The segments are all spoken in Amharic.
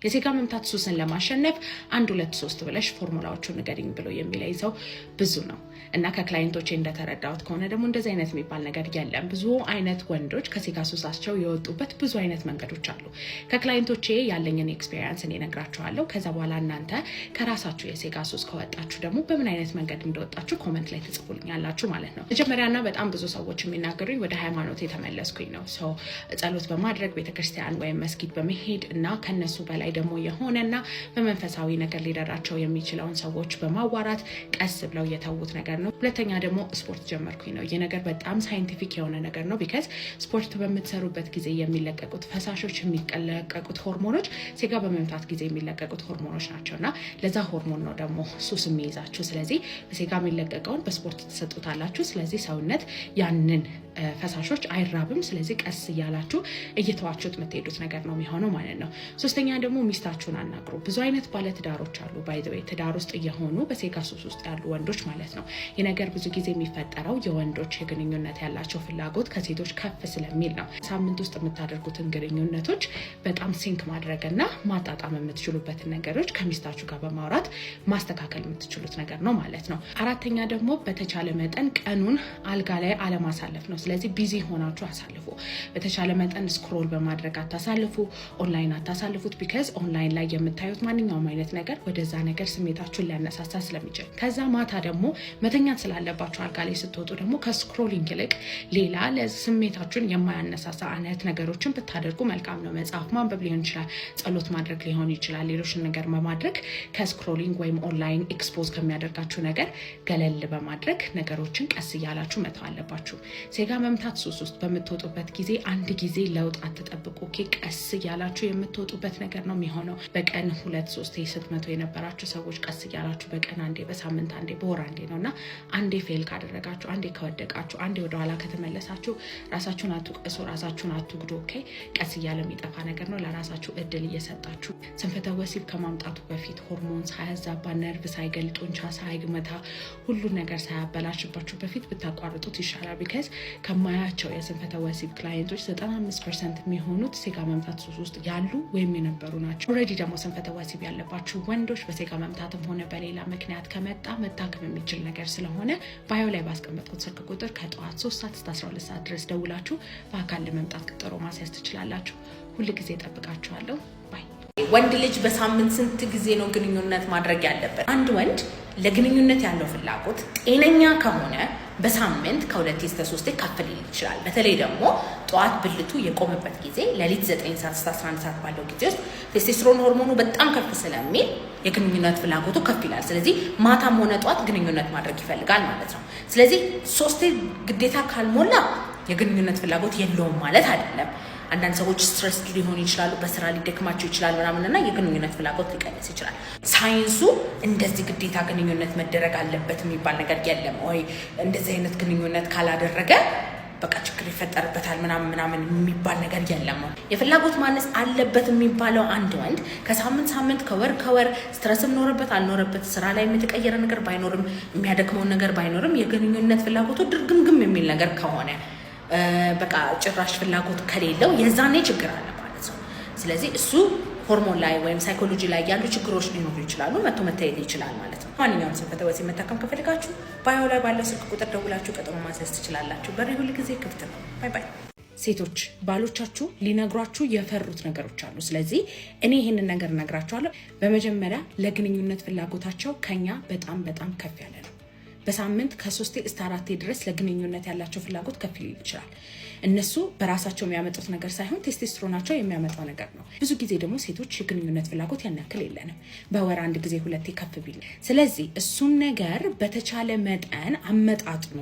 የሴጋ መምታት ሱስን ለማሸነፍ 1 2 3 ብለሽ ፎርሙላዎቹን ንገሪኝ ብሎ የሚለይ ሰው ብዙ ነው እና ከክላይንቶቼ እንደተረዳሁት ከሆነ ደግሞ እንደዚህ አይነት የሚባል ነገር የለም። ብዙ አይነት ወንዶች ከሴጋ ሱሳቸው የወጡበት ብዙ አይነት መንገዶች አሉ። ከክላይንቶቼ ያለኝን ኤክስፒሪየንስ እኔ ነግራችኋለሁ። ከዛ በኋላ እናንተ ከራሳችሁ የሴጋ ሱስ ከወጣችሁ ደግሞ በምን አይነት መንገድ እንደወጣችሁ ኮሜንት ላይ ትጽፉልኛላችሁ ማለት ነው። መጀመሪያና በጣም ብዙ ሰዎች የሚናገሩኝ ወደ ሃይማኖት የተመለስኩኝ ነው። ጸሎት በማድረግ ቤተክርስቲያን ወይም መስጊድ በመሄድ እና ከነሱ በላይ ደግሞ የሆነና በመንፈሳዊ ነገር ሊደራቸው የሚችለውን ሰዎች በማዋራት ቀስ ብለው የተውት ነገር ነው። ሁለተኛ ደግሞ ስፖርት ጀመርኩኝ ነው። ይህ ነገር በጣም ሳይንቲፊክ የሆነ ነገር ነው። ቢካዝ ስፖርት በምትሰሩበት ጊዜ የሚለቀቁት ፈሳሾች የሚለቀቁት ሆርሞኖች ሴጋ በመምታት ጊዜ የሚለቀቁት ሆርሞኖች ናቸውና ለዛ ሆርሞን ነው ደግሞ ሱስ የሚይዛችሁ። ስለዚህ በሴጋ የሚለቀቀውን በስፖርት ትሰጡታላችሁ። ስለዚህ ሰውነት ያንን ፈሳሾች አይራብም። ስለዚህ ቀስ እያላችሁ እየተዋችሁት የምትሄዱት ነገር ነው የሚሆነው ማለት ነው። ሶስተኛ ደግሞ ሚስታችሁን አናግሩ። ብዙ አይነት ባለትዳሮች አሉ። ባይ ዘ ዌይ ትዳር ውስጥ እየሆኑ በሴጋ ሱስ ውስጥ ያሉ ወንዶች ማለት ነው። ይህ ነገር ብዙ ጊዜ የሚፈጠረው የወንዶች የግንኙነት ያላቸው ፍላጎት ከሴቶች ከፍ ስለሚል ነው። ሳምንት ውስጥ የምታደርጉትን ግንኙነቶች በጣም ሲንክ ማድረግና ማጣጣም የምትችሉበትን ነገሮች ከሚስታችሁ ጋር በማውራት ማስተካከል የምትችሉት ነገር ነው ማለት ነው። አራተኛ ደግሞ በተቻለ መጠን ቀኑን አልጋ ላይ አለማሳለፍ ነው። ስለዚህ ቢዚ ሆናችሁ አሳልፉ። በተቻለ መጠን ስክሮል በማድረግ አታሳልፉ፣ ኦንላይን አታሳልፉት። ቢካዝ ኦንላይን ላይ የምታዩት ማንኛውም አይነት ነገር ወደዛ ነገር ስሜታችሁን ሊያነሳሳ ስለሚችል። ከዛ ማታ ደግሞ መተኛት ስላለባችሁ አልጋ ላይ ስትወጡ ደግሞ ከስክሮሊንግ ይልቅ ሌላ ለስሜታችሁን የማያነሳሳ አይነት ነገሮችን ብታደርጉ መልካም ነው። መጽሐፍ ማንበብ ሊሆን ይችላል፣ ጸሎት ማድረግ ሊሆን ይችላል። ሌሎችን ነገር በማድረግ ከስክሮሊንግ ወይም ኦንላይን ኤክስፖዝ ከሚያደርጋችሁ ነገር ገለል በማድረግ ነገሮችን ቀስ እያላችሁ መተው አለባችሁ። ሴጋ መምታት ሱስ ውስጥ በምትወጡበት ጊዜ አንድ ጊዜ ለውጥ አትጠብቁ። ቀስ እያላችሁ የምትወጡበት ነገር ነው የሚሆነው። በቀን 2 3 ስትመቱ የነበራችሁ ሰዎች ቀስ እያላችሁ በቀን አንዴ፣ በሳምንት አንዴ፣ በወር አንዴ ነውና አንዴ ፌል ካደረጋችሁ፣ አንዴ ከወደቃችሁ፣ አንዴ ወደ ኋላ ከተመለሳችሁ ራሳችሁን አትውቀሱ፣ ራሳችሁን አትጉዱ። ቀስ እያለ የሚጠፋ ነገር ነው። ለራሳችሁ እድል እየሰጣችሁ ስንፈተ ወሲብ ከማምጣቱ በፊት ሆርሞን ሳያዛባ፣ ነርቭ ሳይገል፣ ጡንቻ ሳይመታ፣ ሁሉ ነገር ሳያበላሽባችሁ በፊት ብታቋርጡት ይሻላል። ቢካዝ ከማያቸው የስንፈተ ወሲብ ክላይንቶች 95% የሚሆኑት ሴጋ መምታት ሱስ ውስጥ ያሉ ወይም የነበሩ ናቸው። ኦልሬዲ ደግሞ ስንፈተ ወሲብ ያለባችሁ ወንዶች በሴጋ መምታትም ሆነ በሌላ ምክንያት ከመጣ መታከም የሚችል ነገር ስለሆነ ባዮ ላይ ባስቀመጥኩት ስልክ ቁጥር ከጠዋት 3 ሰዓት እስከ 12 ሰዓት ድረስ ደውላችሁ በአካል ለመምጣት ቀጠሮ ማስያዝ ትችላላችሁ። ሁል ጊዜ ጠብቃችኋለሁ። ባይ። ወንድ ልጅ በሳምንት ስንት ጊዜ ነው ግንኙነት ማድረግ ያለበት? አንድ ወንድ ለግንኙነት ያለው ፍላጎት ጤነኛ ከሆነ በሳምንት ከ2 እስከ 3 ከፍ ሊል ይችላል። በተለይ ደግሞ ጠዋት ብልቱ የቆመበት ጊዜ ሌሊት 9 ሰዓት እስከ 11 ሰዓት ባለው ጊዜ ውስጥ ቴስቶስትሮን ሆርሞኑ በጣም ከፍ ስለሚል የግንኙነት ፍላጎቱ ከፍ ይላል። ስለዚህ ማታም ሆነ ጠዋት ግንኙነት ማድረግ ይፈልጋል ማለት ነው። ስለዚህ 3 ግዴታ ካልሞላ የግንኙነት ፍላጎት የለውም ማለት አይደለም። አንዳንድ ሰዎች ስትረስ ሊሆኑ ይችላሉ፣ በስራ ሊደክማቸው ይችላል ምናምንና የግንኙነት ፍላጎት ሊቀንስ ይችላል። ሳይንሱ እንደዚህ ግዴታ ግንኙነት መደረግ አለበት የሚባል ነገር የለም። ወይ እንደዚህ አይነት ግንኙነት ካላደረገ በቃ ችግር ይፈጠርበታል ምናምን የሚባል ነገር የለም። የፍላጎት ማነስ አለበት የሚባለው አንድ ወንድ ከሳምንት ከወር ስትረስም ኖረበት አልኖረበት፣ ስራ ላይ የተቀየረ ነገር ባይኖርም፣ የሚያደክመው ነገር ባይኖርም፣ የግንኙነት ፍላጎቱ ድርግምግም የሚል ነገር ከሆነ በቃ ጭራሽ ፍላጎት ከሌለው የዛኔ ችግር አለ ማለት ነው። ስለዚህ እሱ ሆርሞን ላይ ወይም ሳይኮሎጂ ላይ ያሉ ችግሮች ሊኖሩ ይችላሉ፣ መታየት ይችላል ማለት ነው። ማንኛውም ስንፈተ ወሲብ መታከም ከፈልጋችሁ ባዮ ላይ ባለው ስልክ ቁጥር ደውላችሁ ቀጠሮ ማስያዝ ትችላላችሁ። በሬ ሁል ጊዜ ክፍት ነው። ባይ ባይ። ሴቶች ባሎቻችሁ ሊነግሯችሁ የፈሩት ነገሮች አሉ። ስለዚህ እኔ ይሄንን ነገር እነግራችኋለሁ። በመጀመሪያ ለግንኙነት ፍላጎታቸው ከኛ በጣም ከፍ ያለ ነው። በሳምንት ከ3 እስከ 4 ድረስ ለግንኙነት ያላቸው ፍላጎት ከፍ ሊል ይችላል። እነሱ በራሳቸው የሚያመጡት ነገር ሳይሆን ቴስቶስትሮናቸው የሚያመጣው ነገር ነው። ብዙ ጊዜ ደግሞ ሴቶች የግንኙነት ፍላጎት ያን ያክል የለንም፣ በወር 1 ጊዜ 2 ከፍ ቢል። ስለዚህ እሱን ነገር በተቻለ መጠን አመጣጥኖ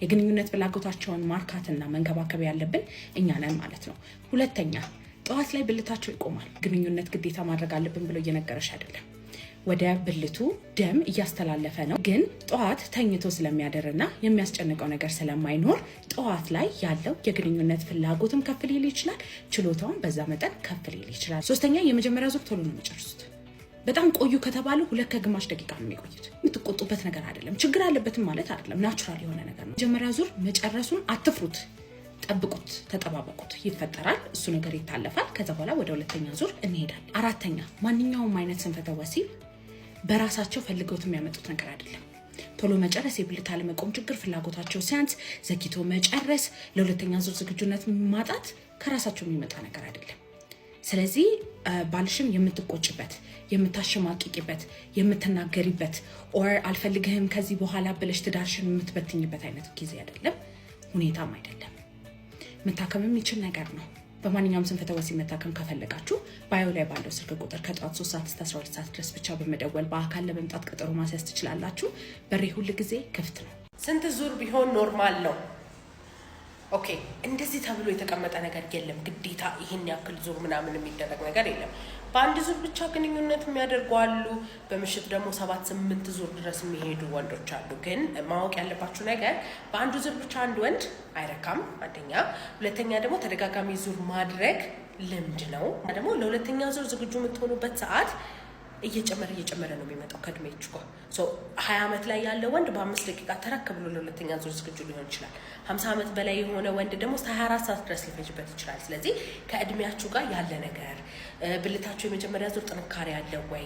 የግንኙነት ፍላጎታቸውን ማርካትና መንከባከብ ያለብን እኛ ነን ማለት ነው። ሁለተኛ፣ ጠዋት ላይ ብልታቸው ይቆማል። ግንኙነት ግዴታ ማድረግ አለብን ብሎ እየነገረሽ አይደለም። ወደ ብልቱ ደም እያስተላለፈ ነው። ግን ጠዋት ተኝቶ ስለሚያደርና የሚያስጨንቀው ነገር ስለማይኖር ጠዋት ላይ ያለው የግንኙነት ፍላጎትም ከፍ ሊል ይችላል፣ ችሎታውን በዛ መጠን ከፍ ሊል ይችላል። ሶስተኛ፣ የመጀመሪያ ዙር ቶሎ ነው የሚጨርሱት። በጣም ቆዩ ከተባሉ 2 ከግማሽ ደቂቃ ነው የሚቆዩት። የምትቆጡበት ነገር አይደለም፣ ችግር አለበትም ማለት አይደለም፣ ናቹራል የሆነ ነገር ነው። መጀመሪያ ዙር መጨረሱን አትፍሩት። ጠብቁት፣ ተጠባበቁት፣ ይፈጠራል። እሱ ነገር ይታለፋል። ከዛ በኋላ ወደ ሁለተኛ ዙር እንሄዳለን። አራተኛ፣ ማንኛውም አይነት ስንፈተ ወሲብ በራሳቸው ፈልገውት የሚያመጡት ነገር አይደለም። ቶሎ መጨረስ፣ የብልት አለመቆም ችግር፣ ፍላጎታቸው ሲያንስ ዘግይቶ መጨረስ፣ ለሁለተኛ ዙር ዝግጁነት ማጣት ከራሳቸው የሚመጣ ነገር አይደለም። ስለዚህ ባልሽን የምትቆጭበት፣ የምታሸማቅቂበት፣ የምትናገሪበት ኦር አልፈልግህም ከዚህ በኋላ ብለሽ ትዳርሽን የምትበትኝበት አይነት ጊዜ አይደለም፣ ሁኔታም አይደለም። መታከም የሚችል ነገር ነው። በማንኛውም ስንፈተ ወሲብ መታከም ከፈለጋችሁ ባዮ ላይ ባለው ስልክ ቁጥር ከጠዋት 3 ሰዓት እስከ 12 ሰዓት ድረስ ብቻ በመደወል በአካል ለመምጣት ቀጠሮ ማስያዝ ትችላላችሁ። በሬ ሁል ጊዜ ክፍት ነው። ስንት ዙር ቢሆን ኖርማል ነው? ኦኬ፣ እንደዚህ ተብሎ የተቀመጠ ነገር የለም። ግዴታ ይህን ያክል ዙር ምናምን የሚደረግ ነገር የለም። በአንድ ዙር ብቻ ግንኙነት የሚያደርጉ አሉ። በምሽት ደግሞ 7-8 ዙር ድረስ የሚሄዱ ወንዶች አሉ። ግን ማወቅ ያለባችሁ ነገር በአንዱ ዙር ብቻ አንድ ወንድ አይረካም፣ አንደኛ። ሁለተኛ ደግሞ ተደጋጋሚ ዙር ማድረግ ልምድ ነው። ደግሞ ለሁለተኛ ዙር ዝግጁ የምትሆኑበት ሰዓት እየጨመረ ነው የሚመጣው ከእድሜያችሁ ጋር። 20 ዓመት ላይ ያለ ወንድ በ5 ደቂቃ ተረክ ብሎ ለሁለተኛ ዙር ዝግጁ ሊሆን ይችላል። 50 ዓመት በላይ የሆነ ወንድ ደግሞ 24 ሰዓት ድረስ ሊፈጅበት ይችላል። ስለዚህ ከእድሜያችሁ ጋር ያለ ነገር፣ ብልታችሁ የመጀመሪያ ዙር ጥንካሬ ያለው ወይ፣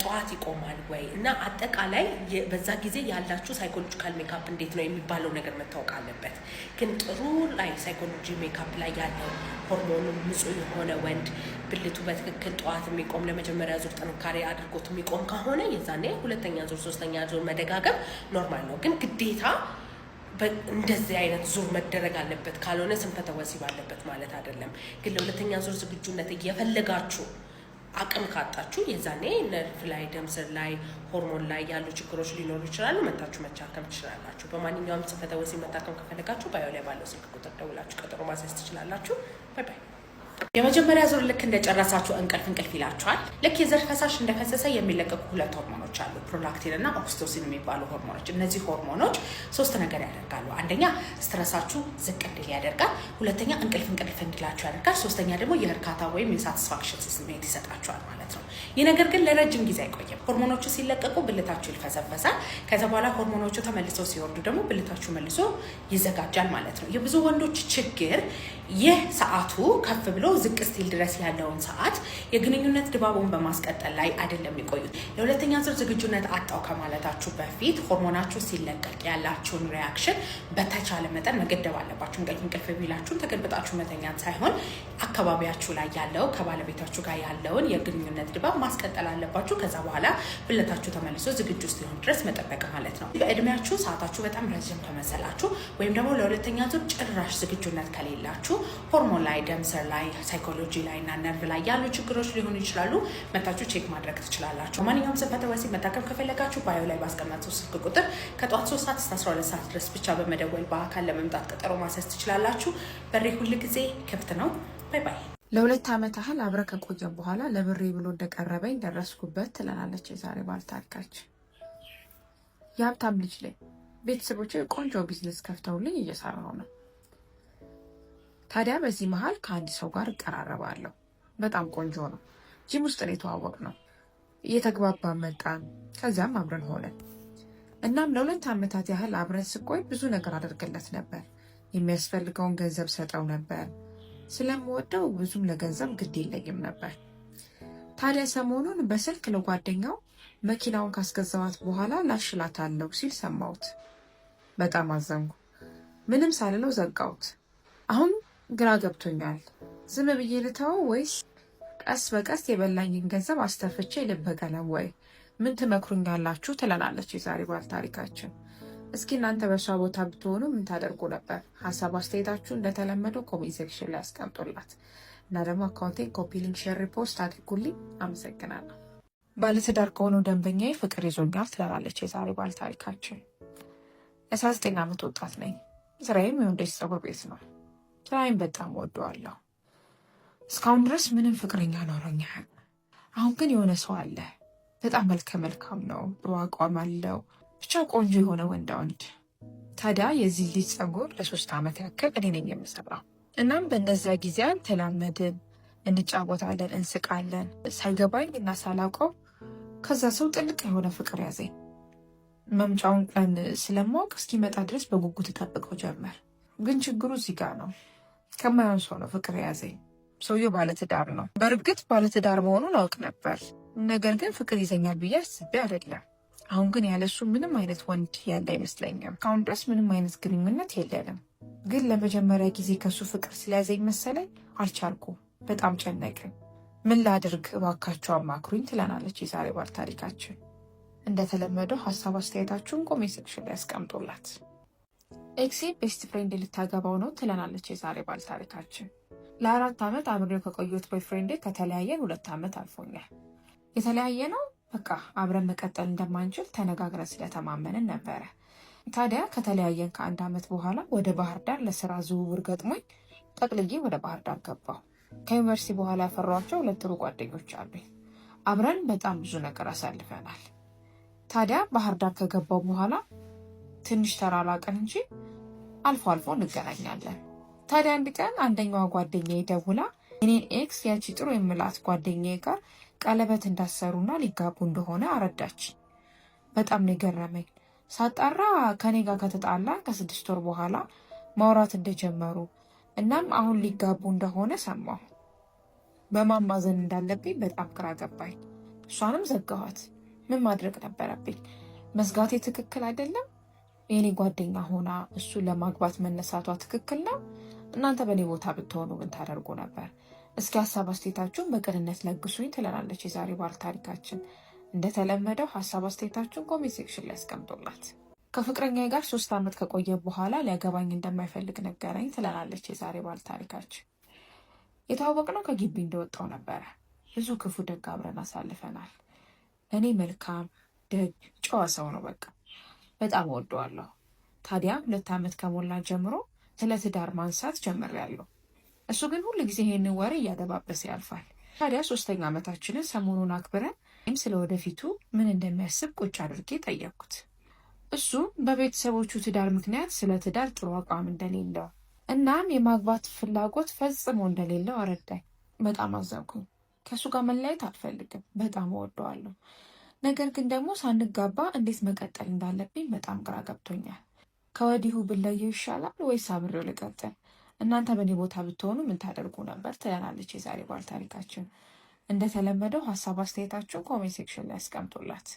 ጠዋት ይቆማል ወይ እና አጠቃላይ በዛ ጊዜ ያላችሁ ሳይኮሎጂካል ሜካፕ እንዴት ነው የሚባለው ነገር መታወቅ አለበት። ግን ጥሩ ላይ ሳይኮሎጂ ሜካፕ ላይ ያለው ሆርሞኑ ንጹህ የሆነ ወንድ ብልቱ በትክክል ጠዋት የሚቆም ለመጀመሪያ ዙር ጥንካሬ አድርጎት የሚቆም ከሆነ የዛኔ ሁለተኛ ዙር 3ኛ ዙር መደጋገም ኖርማል ነው። ግን ግዴታ እንደዚህ አይነት ዙር መደረግ አለበት ካልሆነ ስንፈተ ወሲብ አለበት ማለት አይደለም። ግን ለሁለተኛ ዙር ዝግጁነት እየፈለጋችሁ አቅም ካጣችሁ የዛኔ ነርቭ ላይ፣ ደም ስር ላይ፣ ሆርሞን ላይ ያሉ ችግሮች ሊኖሩ ይችላሉ። መታችሁ መታከም ትችላላችሁ። በማንኛውም ስንፈተ ወሲብ መታከም ከፈለጋችሁ ባዮ ላይ ባለው ስልክ ቁጥር ደውላችሁ ቀጠሮ ማስያዝ ትችላላችሁ። ባይ ባይ። የመጀመሪያ ዙር ልክ እንደጨረሳችሁ እንቅልፍ ይላችኋል። ልክ የዘር ፈሳሽ እንደፈሰሰ የሚለቀቁ 2 ሆርሞኖች አሉ፣ ፕሮላክቲን እና ኦክሲቶሲን የሚባሉ ሆርሞኖች። እነዚህ ሆርሞኖች 3 ነገር ያደርጋሉ። አንደኛ ስትረሳችሁ ዝቅ እንዲል ያደርጋል። ሁለተኛ እንቅልፍ እንዲላችሁ ያደርጋል። ሶስተኛ ደግሞ የእርካታ ወይም የሳቲስፋክሽን ስሜት ይሰጣችኋል ማለት ነው። ይህ ነገር ግን ለረጅም ጊዜ አይቆይም። ሆርሞኖቹ ሲለቀቁ ብልታችሁ ይልፈሰፈሳል። ከዛ በኋላ ሆርሞኖቹ ተመልሰው ሲወርዱ ደግሞ ብልታችሁ መልሶ ይዘጋጃል ማለት ነው። የብዙ ወንዶች ችግር ይህ ሰዓቱ ከፍ ብሎ ዝቅ ስቲል ድረስ ያለውን ሰዓት የግንኙነት ድባቡን በማስቀጠል ላይ አይደለም የሚቆዩት። ለሁለተኛ ዙር ዝግጁነት አጣው ከማለታችሁ በፊት ሆርሞናችሁ ሲለቀቅ ያላችሁን ሪያክሽን በተቻለ መጠን መገደብ አለባችሁ። እንቅልፍ ቢላችሁን ተገልብጣችሁ መተኛት ሳይሆን አካባቢያችሁ ላይ ያለው ከባለቤታችሁ ጋር ያለውን የግንኙነት ድባብ ማስቀጠል አለባችሁ። ከዛ በኋላ ብልታችሁ ተመልሶ ዝግጁ እስኪሆን ድረስ መጠበቅ ማለት ነው። በእድሜያችሁ ሰዓታችሁ በጣም ረጅም ከመሰላችሁ ወይም ደግሞ ለሁለተኛ ዙር ጭራሽ ዝግጁነት ከሌላችሁ ሆርሞን ላይ፣ ደም ስር ላይ፣ ሳይኮሎጂ ላይ እና ነርቭ ላይ ያሉ ችግሮች ሊሆኑ ይችላሉ። መታችሁ ቼክ ማድረግ ትችላላችሁ። ማንኛውም ስንፈተ ወሲብ መታከም ከፈለጋችሁ ባዮ ላይ ባስቀመጠው ስልክ ቁጥር ከጠዋት 3 ሰዓት እስከ 12 ሰዓት ድረስ ብቻ በመደወል በአካል ለመምጣት ቀጠሮ ማስያዝ ትችላላችሁ። በሬ ሁል ጊዜ ክፍት ነው። ባይ ባይ። ለ2 ዓመት ያህል አብረ ከቆየ በኋላ ለብሬ ብሎ እንደቀረበኝ ደረስኩበት ትለናለች የዛሬ ባል ታሪካችን። የሀብታም ልጅ ላይ ቤተሰቦቼ ቆንጆ ቢዝነስ ከፍተውልኝ እየሰራው ነው። ታዲያ በዚህ መሀል ከአንድ ሰው ጋር እቀራረባለሁ። በጣም ቆንጆ ነው። ጂም ውስጥ ነው የተዋወቅነው። እየተግባባን መጣን። ከዚያም አብረን ሆነን። እናም ለ2 ዓመታት ያህል አብረን ስቆይ ብዙ ነገር አደርግለት ነበር። የሚያስፈልገውን ገንዘብ ሰጠው ነበር። ስለምወደው ብዙም ለገንዘብ ግድ የለኝም ነበር። ታዲያ ሰሞኑን በስልክ ለጓደኛው መኪናውን ካስገዛዋት በኋላ ላሽላታለሁ ሲል ሰማሁት። በጣም አዘንኩ። ምንም ሳልለው ዘጋሁት። አሁን ግራ ገብቶኛል። ዝም ብዬ ልተወው ወይስ ቀስ በቀስ የበላኝን ገንዘብ አስተፍቼ ልበቀለው ወይ? ምን ትመክሩኛላችሁ? ትለናለች የዛሬ ባል ታሪካችን። እስኪ እናንተ በሷ ቦታ ብትሆኑ ምን ታደርጉ ነበር? ሀሳብ አስተያየታችሁ እንደተለመደው ኮሜንት ሴክሽን ላይ አስቀምጡላት እና ደግሞ አካውንቴን ኮፒ፣ ሊንክ፣ ሼር፣ ሪፖስት አድርጉልኝ። አመሰግናለሁ። ባለትዳር ከሆነው ደንበኛዬ ፍቅር ይዞኛል ትለናለች የዛሬ ባል ታሪካችን። 19 ዓመት ወጣት ነኝ። ስራዬም የወንዶች ፀጉር ቤት ነው። ስራዬን በጣም ወደዋለሁ። እስካሁን ድረስ ምንም ፍቅረኛ ኖሮኛል። አሁን ግን የሆነ ሰው አለ። በጣም መልካም ነው። ጥሩ አቋም አለው። ብቻ ቆንጆ የሆነ ወንድ። ታዲያ የዚህ ልጅ ፀጉር ለ3 ዓመት ያክል እኔ ነኝ የምሰራው። እናም በእነዚያ ጊዜያት ተላመድን፣ እንጫወታለን፣ እንስቃለን። ሳይገባኝ እና ሳላውቀው ከዛ ሰው ጥልቅ የሆነ ፍቅር ያዘኝ። መምጫውን ቀን ስለማወቅ እስኪመጣ ድረስ በጉጉት ተጠብቀው ጀመር። ግን ችግሩ እዚህ ጋር ነው። ከማይሆን ሰው ነው ፍቅር የያዘኝ። ሰውየው ባለትዳር ነው። በእርግጥ ባለትዳር መሆኑን አውቅ ነበር፣ ነገር ግን ፍቅር ይዘኛል ብዬ አስቤ አይደለም። አሁን ግን ያለሱ ምንም አይነት ወንድ ያለ አይመስለኝም። ከአሁን ድረስ ምንም አይነት ግንኙነት የለንም። ግን ለመጀመሪያ ጊዜ ከሱ ፍቅር ስለያዘኝ መሰለኝ አልቻልኩም። በጣም ጨነቀኝ። ምን ላድርግ እባካችሁ አማክሩኝ ትለናለች የዛሬ ባል ታሪካችን። እንደተለመደው ሀሳብ አስተያየታችሁን ኮሜንት ሴክሽን ላይ ያስቀምጡላት። ኤክሴ ቤስት ፍሬንድ ልታገባው ነው ትለናለች የዛሬ ባል ታሪካችን። ለ4 ዓመት አብሬው ከቆየሁት ቦይፍሬንዴ ከተለያየን 2 ዓመት አልፎኛል። የተለያየ ነው በቃ አብረን መቀጠል እንደማንችል ተነጋግረን ስለተማመንን ነበረ። ታዲያ ከተለያየን ከ1 ዓመት በኋላ ወደ ባህር ዳር ለስራ ዝውውር ገጥሞኝ ጠቅልዬ ወደ ባህር ዳር ገባሁ። ከዩኒቨርሲቲ በኋላ ያፈሯቸው 2 ጥሩ ጓደኞች አሉኝ። አብረን በጣም ብዙ ነገር አሳልፈናል። ታዲያ ባህር ዳር ከገባው በኋላ ትንሽ ተራራቅን እንጂ አልፎ አልፎ እንገናኛለን። ታዲያ አንድ ቀን አንደኛዋ ጓደኛዬ ደውላ እኔን ኤክስ ያቺ ጥሩ የምላት ጓደኛዬ ጋር ቀለበት እንዳሰሩና ሊጋቡ እንደሆነ አረዳች። በጣም ነው የገረመኝ። ሳጣራ ከኔ ጋር ከተጣላ ከ6 ወር በኋላ ማውራት እንደጀመሩ እናም አሁን ሊጋቡ እንደሆነ ሰማሁ። በማን ማዘን እንዳለብኝ በጣም ግራ ገባኝ። እሷንም ዘጋኋት። ምን ማድረግ ነበረብኝ? መዝጋቴ ትክክል አይደለም? የኔ ጓደኛ ሆና እሱን ለማግባት መነሳቷ ትክክል ነው? እናንተ በእኔ ቦታ ብትሆኑ ምን ታደርጉ ነበር? እስኪ ሀሳብ አስተያየታችሁን በቅንነት ለግሱኝ ትለናለች የዛሬ ባል ታሪካችን። እንደተለመደው ሀሳብ አስተያየታችሁን ኮሜንት ሴክሽን ላይ ያስቀምጡላት። ከፍቅረኛዬ ጋር 3 ዓመት ከቆየ በኋላ ሊያገባኝ እንደማይፈልግ ነገረኝ ትለናለች የዛሬ ባል ታሪካችን። የተዋወቅነው ከግቢ እንደወጣው ነበረ። ብዙ ክፉ ደግ አብረን አሳልፈናል። እኔ መልካም ደግ ጨዋ ሰው ነው። በቃ በጣም እወደዋለሁ። ታዲያ 2 ዓመት ከሞላ ጀምሮ ስለ ትዳር ማንሳት ጀምሬያለሁ። እሱ ግን ሁሉ ጊዜ ይሄንን ወሬ እያደባበሰ ያልፋል። ታዲያ 3ኛ ዓመታችንን ሰሞኑን አክብረን ስለ ወደፊቱ ምን እንደሚያስብ ቁጭ አድርጌ ጠየቅኩት። እሱ በቤተሰቦቹ ትዳር ምክንያት ስለ ትዳር ጥሩ አቋም እንደሌለው እናም የማግባት ፍላጎት ፈጽሞ እንደሌለው አረዳኝ። በጣም አዘንኩኝ። ከእሱ ጋር መለያየት አልፈልግም። በጣም እወደዋለሁ። ነገር ግን ደግሞ ሳንጋባ እንዴት መቀጠል እንዳለብኝ በጣም ግራ ገብቶኛል። ከወዲሁ ብለየው ይሻላል ወይስ አብሬው ልቀጥል? እናንተ በእኔ ቦታ ብትሆኑ ምን ታደርጉ ነበር? ትለናለች የዛሬ ባል ታሪካችን። እንደተለመደው ሀሳብ አስተያየታችሁን ኮሜንት ሴክሽን ላይ ያስቀምጡላት።